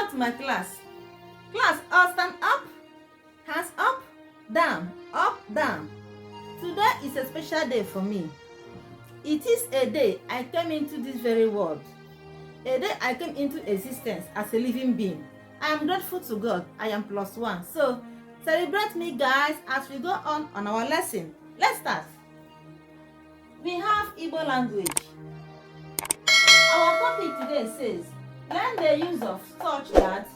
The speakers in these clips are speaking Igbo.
to my class. Class, all stand up, hands up, down, up, down. Today is a special day for me. It is a day I came into this very world. A day I came into existence as a living being. I am grateful to God. I am +1. So, celebrate me, guys, as we go on our lesson. Let's start. We have Igbo language. Our topic today says, learn the use of such that.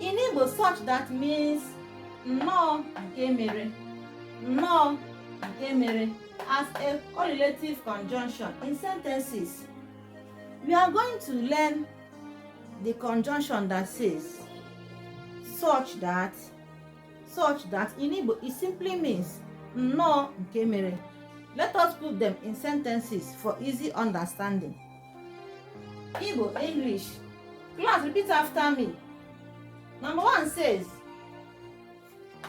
In Igbo, such that means Nnoo nke mere. Nnoo nke mere as a correlative conjunction in sentences. We are going to learn the conjunction that says such that. Such that in Igbo, it simply means Nnoo nke mere. Let us put them in sentences for easy understanding. Igbo, English. Class, repeat after me. Number 1 says,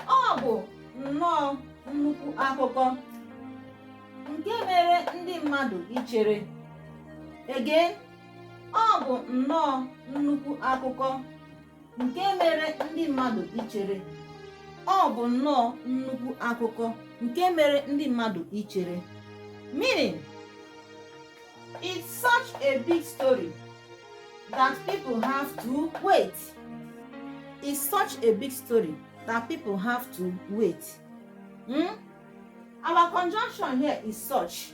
ọ bụ nnọọ nnukwu akụkọ nke mere ndị mmadụ ichere. Again, ọ bụ nnọọ nnukwu akụkọ nke mere ndị mmadụ ichere. Ọ bụ nnọọ nnukwu akụkọ nke mere ndị mmadụ ichere. Meaning, it's such a big story that people have to wait. It's such a big story that people have to wait. Our conjunction here is such.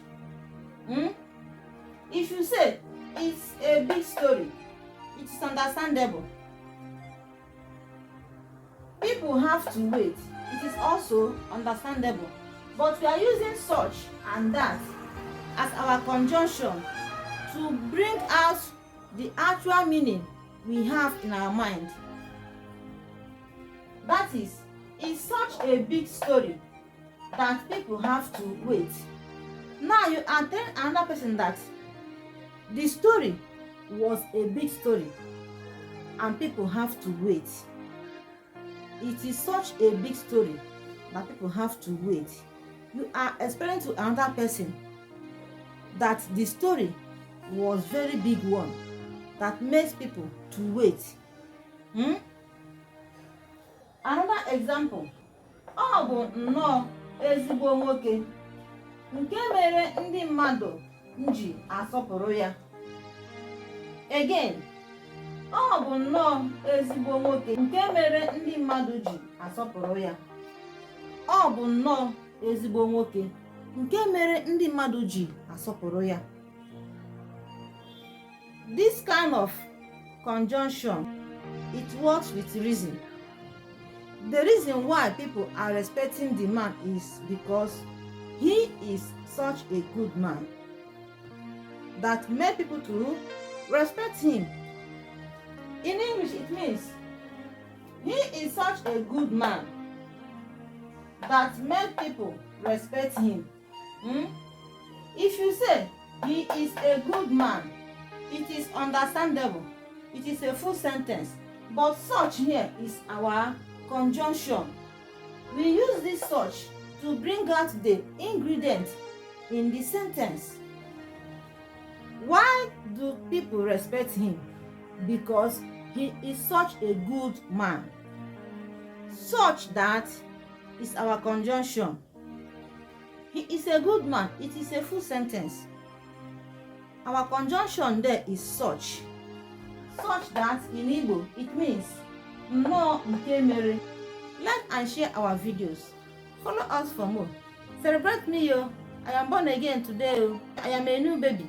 If you say it's a big story, it is understandable. People have to wait. It is also understandable. But we are using such and that as our conjunction to bring out the actual meaning we have in our mind. That is, it's such a big story that people have to wait. Now you are telling another person that the story was a big story and people have to wait. It is such a big story that people have to wait. You are explaining to another person that the story was very big one that makes people to wait. Another example, ọ bụ nnọọ ezigbo nwoke nke mere ndị mmadụ ji asọpụrụ ya. Again, ọ bụ nnọọ ezigbo nwoke nke mere ndị mmadụ ji asọpụrụ ya. Ọ bụ nnọọ ezigbo nwoke nke mere ndị mmadụ ji asọpụrụ ya. This kind of conjunction, it works with reason. The reason why people are respecting the man is because he is such a good man that made people to respect him. In English, it means he is such a good man that made people respect him. If you say he is a good man, it is understandable. It is a full sentence. But such here is our conjunction. We use this such to bring out the ingredient in the sentence. Why do people respect him? Because he is such a good man. Such that is our conjunction. He is a good man. It is a full sentence. Our conjunction there is such. Such that in Igbo, it means Nnoo nke mere. Like and share our videos. Follow us for more. Celebrate me, yo. I am born again today. I am a new baby.